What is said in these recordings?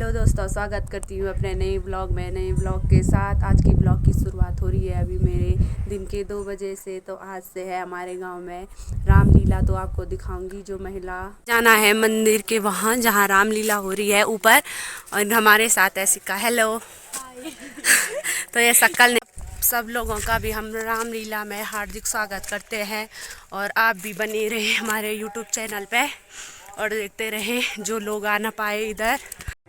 Hello दोस्तों, स्वागत करती हूँ अपने नए ब्लॉग के साथ। आज की ब्लॉग की शुरुआत हो रही है अभी मेरे दिन के 2 बजे से। तो आज से है हमारे गांव में रामलीला, तो आपको दिखाऊंगी। जो महिला जाना है मंदिर के वहाँ जहाँ रामलीला हो रही है ऊपर, और हमारे साथ है सिक्का। हेलो तो ये शक्ल ने सब लोगों का भी हम रामलीला में हार्दिक स्वागत करते हैं। और आप भी बने रहे हमारे यूट्यूब चैनल पे और देखते रहें जो लोग आ ना पाए इधर।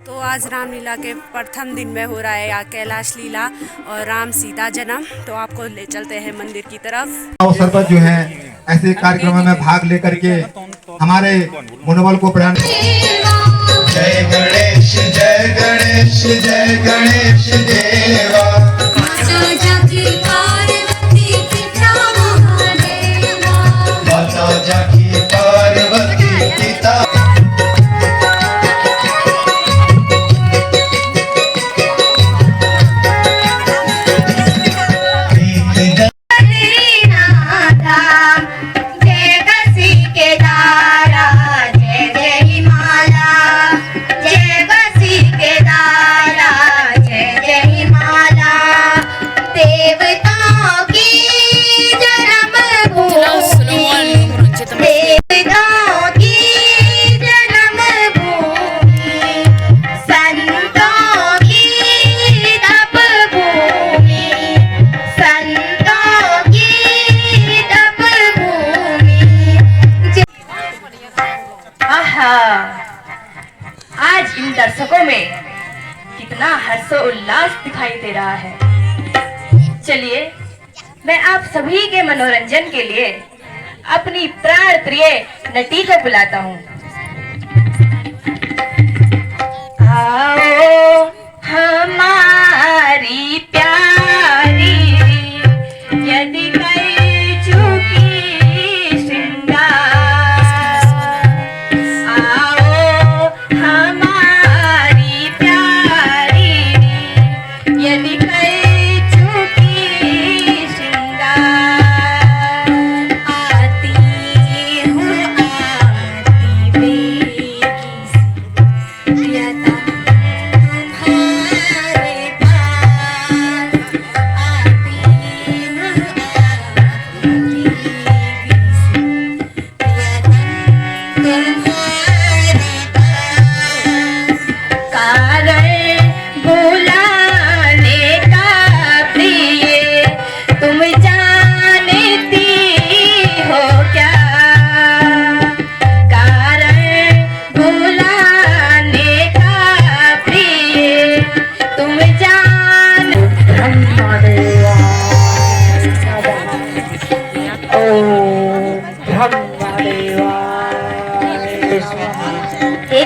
तो आज रामलीला के प्रथम दिन में हो रहा है यहाँ कैलाश लीला और राम सीता जन्म। तो आपको ले चलते हैं मंदिर की तरफ। अवसर पर जो है ऐसे कार्यक्रमों में भाग लेकर के हमारे मनोबल को प्रदान। जय गणेश जय गणेश जय गणेश देवा। माता जाकी पार्वती पिता। आज इन दर्शकों में कितना हर्षोल्लास दिखाई दे रहा है। चलिए मैं आप सभी के मनोरंजन के लिए अपनी प्राण प्रिय नटी को बुलाता हूँ। आओ हमारी प्यारी, यदि कई चुकी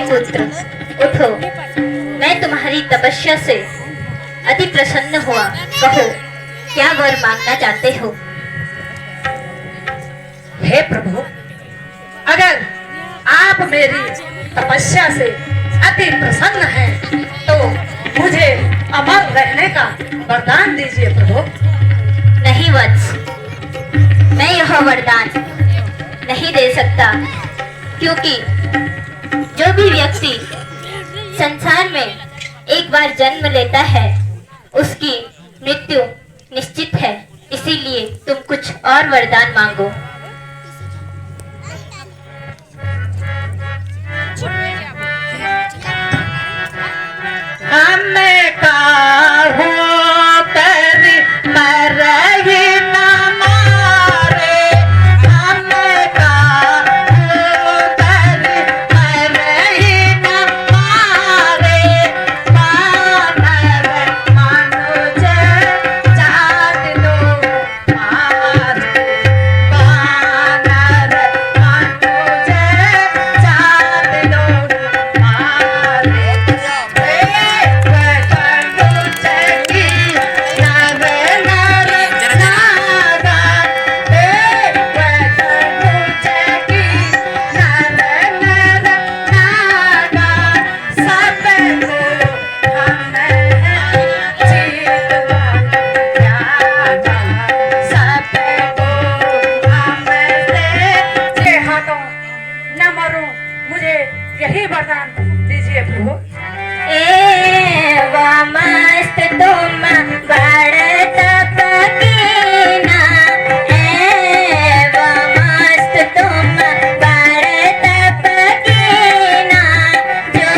पुत्र उठो, मैं तुम्हारी तपस्या से अति प्रसन्न हुआ। कहो क्या वर मांगना चाहते हो? हे प्रभु, अगर आप मेरी तपस्या से अति प्रसन्न हैं तो मुझे अमर रहने का वरदान दीजिए प्रभु। नहीं वत्स, मैं यह वरदान नहीं दे सकता, क्योंकि जो भी व्यक्ति संसार में एक बार जन्म लेता है उसकी मृत्यु निश्चित है। इसीलिए तुम कुछ और वरदान मांगो। हमें काहो कर मरही न मारे, हमें काहो कर मरही न मारे। मानव मनुज जात दो मारे, बड़ तप कीना एवं मस्त तुम बड़ तप कीना जो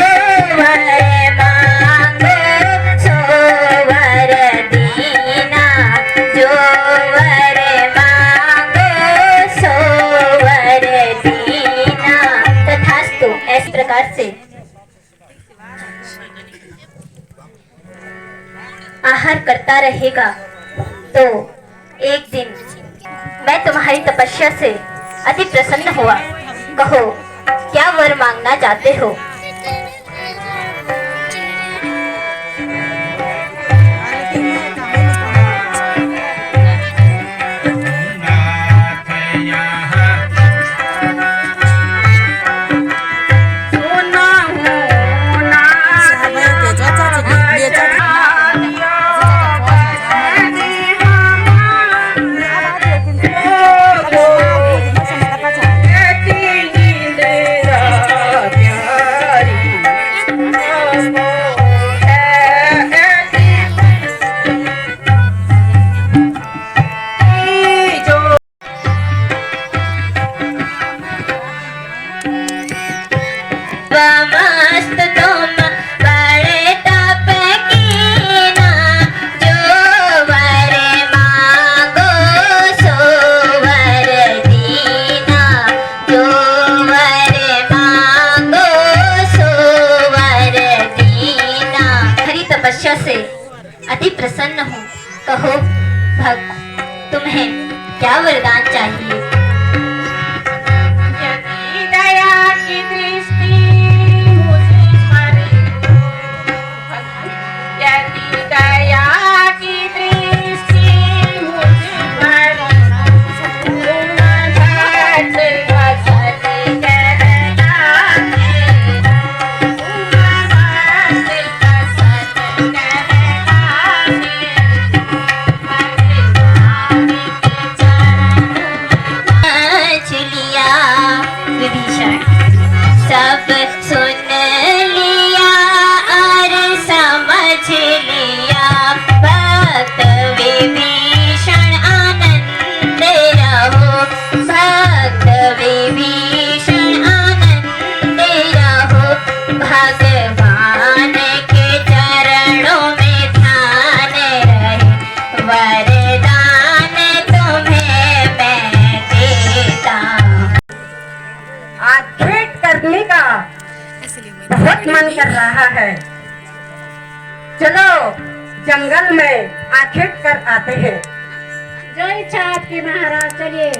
वर मांगो सो वर दीना जो वर मांगो सो वर दीना तथास्तु। इस प्रकार से आहार करता रहेगा तो एक दिन मैं तुम्हारी तपस्या से अति प्रसन्न हुआ। कहो क्या वर मांगना चाहते हो? मस्त तुम बड़े तप कीना जो वर मांगो सो वर दीना जो वर मांगो सो वर दीना। हरी तपस्या से अति प्रसन्न हूँ। कहो भक्त तुम्हें क्या वरदान चाहिए? दया की दृष्टि दया की दृष्टि मुझ पर घट घट कहना लिया विभीषण सब सुन लिया और समझ लिया। भक्त विभीषण आनंद रहो भक्त विभीषण आनंद रहो भगवान के चरणों में ध्यान रहे वरदान तुम्हें मैं देता हूँ। आज भेंट करने का बहुत मन कर रहा है। चलो जंगल में आखेट कर आते हैं। जो इच्छा आपकी महाराज, चलिए।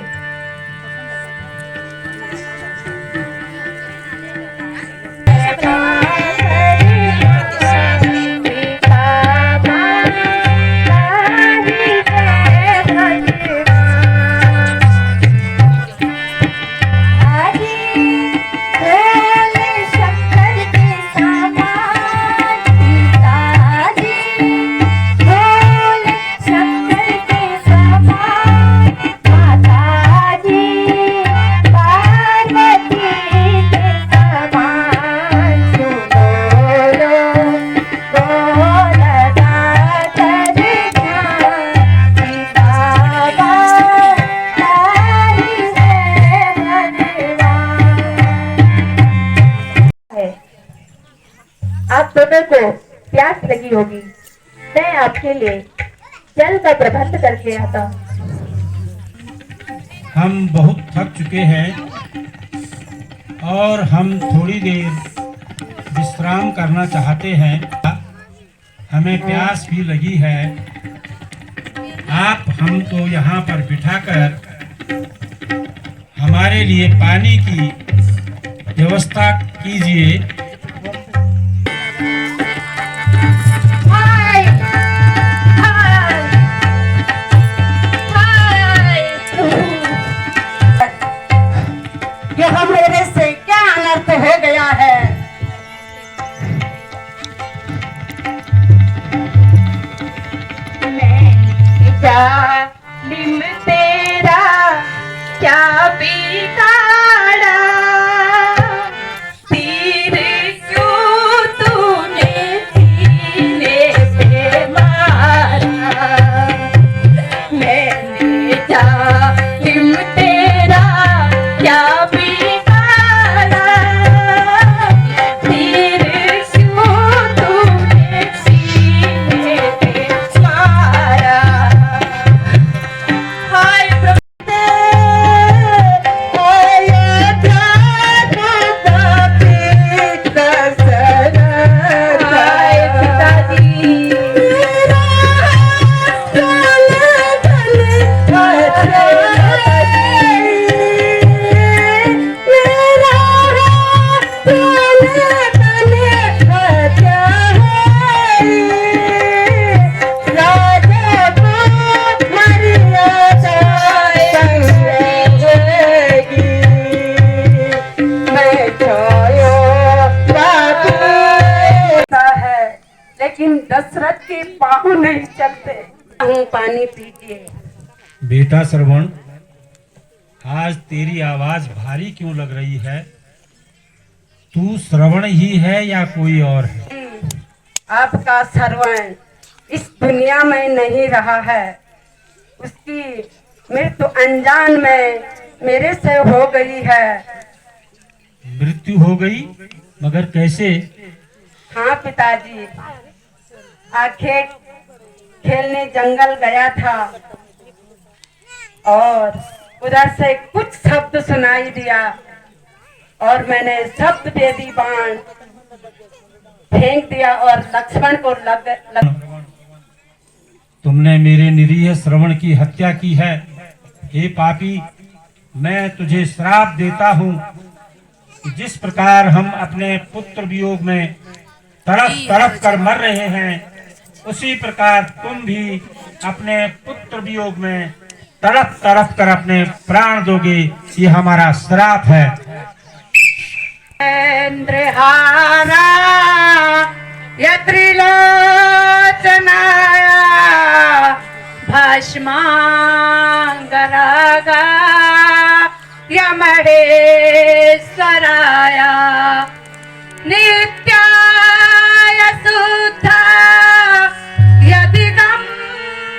आप दोनों को प्यास लगी होगी, मैं आपके लिए जल का प्रबंध करके आता हूँ। हम बहुत थक चुके हैं और हम थोड़ी देर विश्राम करना चाहते हैं। हमें प्यास भी लगी है। आप हमको यहाँ पर बिठाकर हमारे लिए पानी की व्यवस्था कीजिए। यह मेरे से क्या अनर्थ हो गया है। जालिम तेरा क्या बिगाड़ा, तीर क्यों तूने सीने पे मारा। लेकिन दशरथ के पाँव नहीं चलते। हूँ पानी पीजिए। बेटा श्रवण, आज तेरी आवाज भारी क्यों लग रही है? तू श्रवण ही है या कोई और है? आपका श्रवण इस दुनिया में नहीं रहा है। उसकी मृत्यु अनजान में मेरे से हो गई है। मृत्यु हो गई? मगर कैसे? हाँ पिताजी, आखिर खेलने जंगल गया था और उधर से कुछ शब्द सुनाई दिया और मैंने शब्द दे दी, बाण फेंक दिया और लक्ष्मण को लग तुमने मेरे निरीह श्रवण की हत्या की है। हे पापी, मैं तुझे श्राप देता हूँ कि जिस प्रकार हम अपने पुत्र वियोग में तड़प तड़प कर मर रहे हैं, उसी प्रकार तुम भी अपने पुत्र वियोग में तड़प तड़प कर अपने प्राण दोगे। ये हमारा श्राप है। इंद्रहारा या त्रिलोचनाया भस्मांगरागा या महेश्वराया नित्याय शुद्धा या दिगंबराया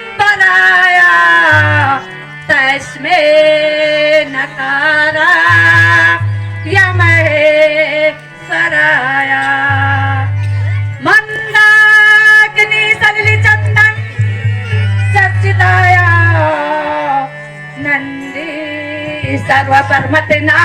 तस्मै नकारा या महेश्वराया मंदाकिनी सलिल चंदन सच्चिदाया नंदी सर्व परमतना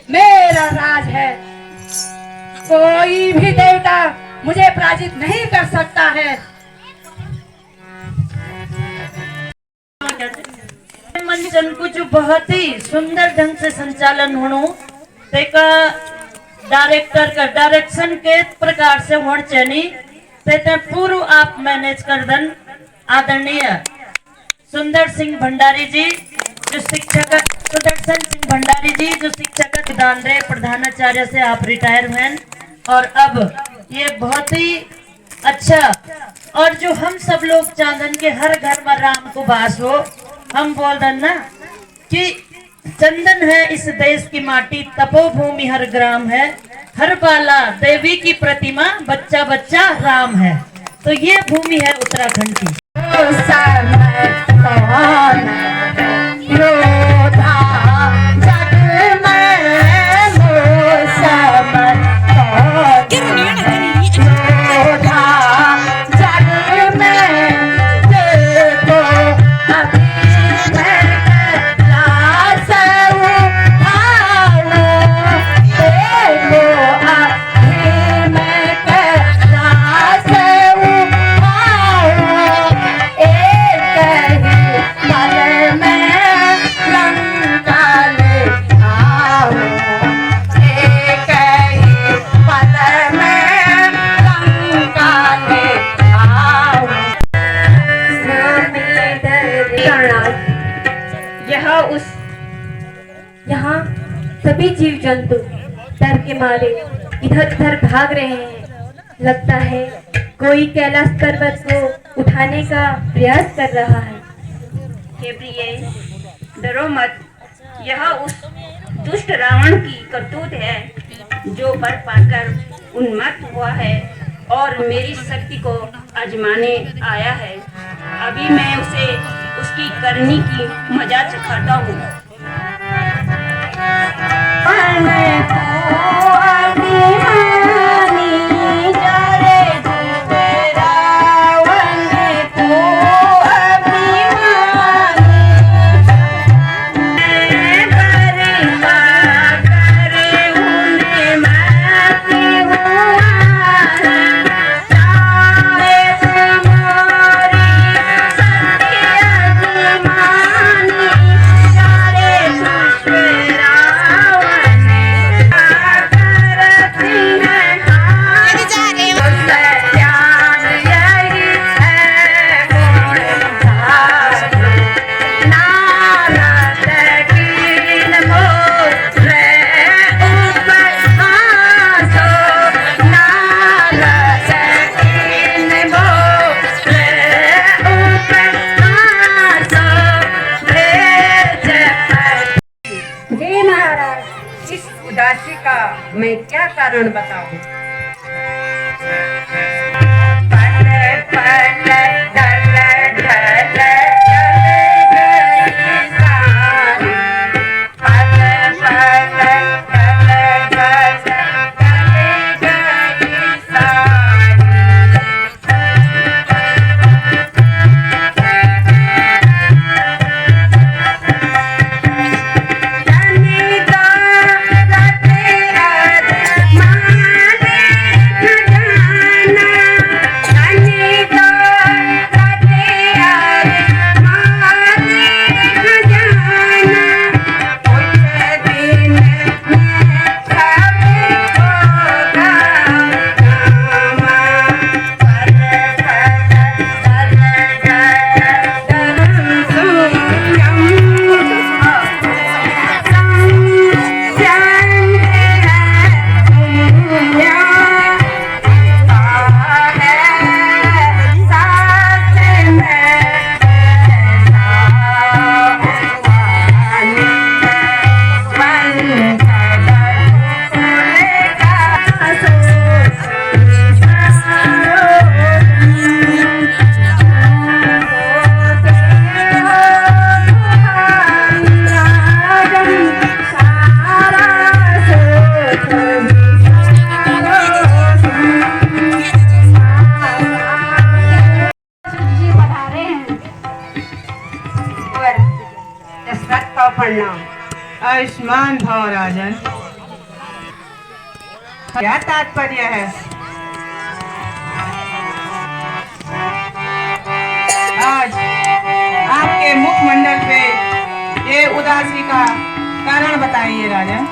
मेरा राज है। कोई भी देवता मुझे पराजित नहीं कर सकता है। मंचन को जो बहुत ही सुंदर ढंग से संचालन होनो तेका डायरेक्टर का डायरेक्शन के प्रकार से होना चाहिए ते पूर्व आप मैनेज कर दन। आदरणीय सुंदर सिंह भंडारी जी जो शिक्षक, सुदर्शन सिंह भंडारी जी जो शिक्षक दान रहे प्रधानाचार्य से आप रिटायर हुए और अब ये बहुत ही अच्छा और जो हम सब लोग चांदन के हर घर में राम को वास हो। हम बोल दें ना कि चंदन है इस देश की माटी, तपोभूमि हर ग्राम है, हर बाला देवी की प्रतिमा, बच्चा बच्चा राम है। तो ये भूमि है उत्तराखंड की। सभी जीव जंतु डर के मारे इधर उधर भाग रहे हैं। लगता है कोई कैलाश पर्वत को उठाने का प्रयास कर रहा है। गैब्रिएल, डरो मत। यह उस दुष्ट रावण की करतूत है जो वर पाकर उन्मत्त हुआ है और मेरी शक्ति को आजमाने आया है। अभी मैं उसे उसकी करनी की मजा चखाता हूँ। उदासी का मैं क्या कारण बताऊं? आयुष्मान भव राजन। क्या तात्पर्य है? आज आपके मुखमंडल पे ये उदासी का कारण बताइए राजन।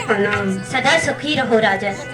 प्रणाम। सदा सुखी रहो राजन।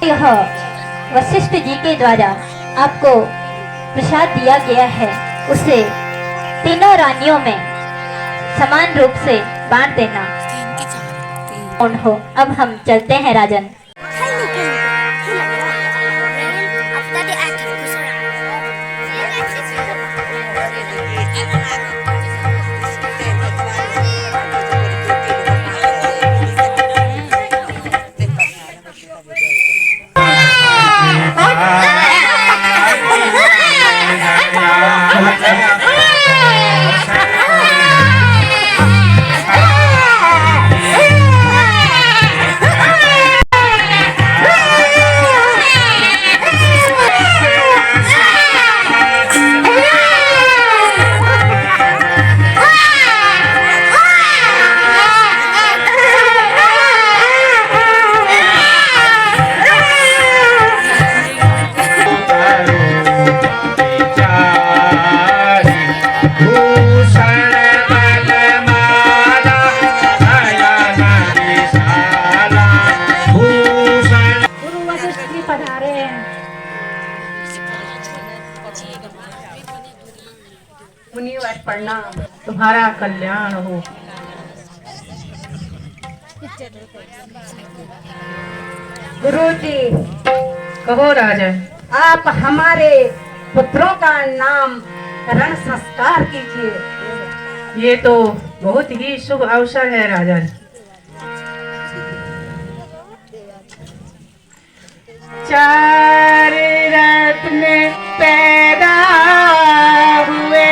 यह वशिष्ठ जी के द्वारा आपको प्रसाद दिया गया है, उसे तीनों रानियों में समान रूप से बांट देना। हो अब हम चलते हैं राजन। मुनिवर प्रणाम, तुम्हारा कल्याण हो। गुरुजी, कहो राजन। आप हमारे पुत्रों का नाम रण संस्कार कीजिए। ये तो बहुत ही शुभ अवसर है राजन। चार रत्न पैदा हुए,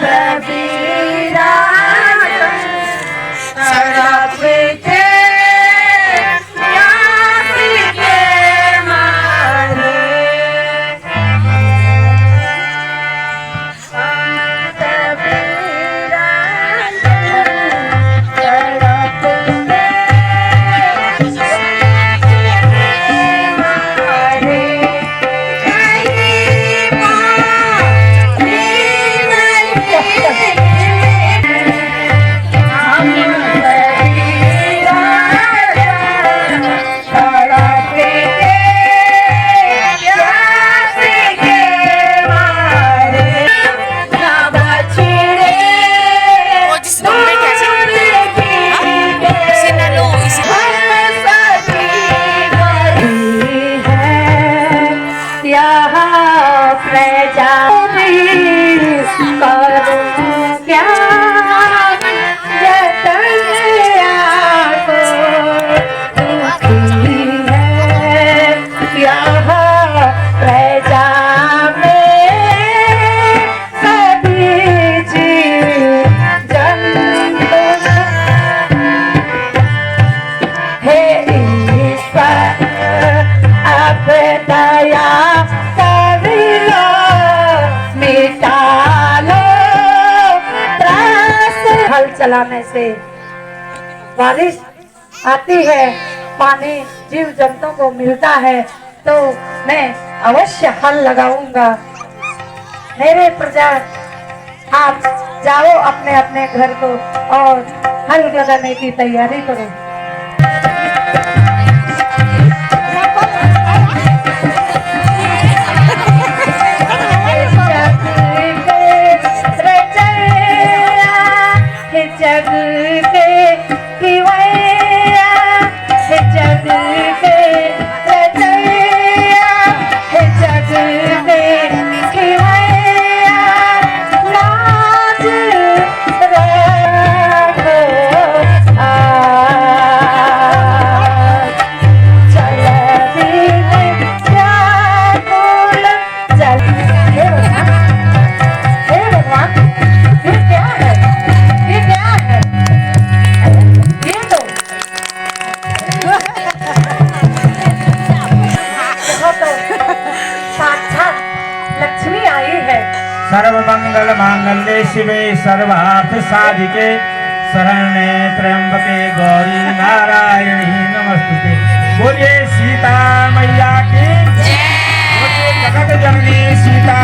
कबीरा सड़क के प्यास के मारे चलाने से बारिश आती है, पानी जीव जंतु को मिलता है, तो मैं अवश्य हल लगाऊंगा। मेरे प्रजा आप जाओ अपने अपने घर को और हल लगाने की तैयारी करो। जग के पिवैया जग के रचैया जग के पिवैया लाज रखो चल दिन व्याकुल चल। हे भगवान ये क्या है? ये क्या है? ये तो साक्षात लक्ष्मी आई है। सर्वमंगल मांगल्ये शिवे सर्वार्थ साधिके शरण्ये त्र्यंबके गौरी नारायणी नमस्तुते। बोलिए सीता मैया की जय। बोलिए जगत जननी सीता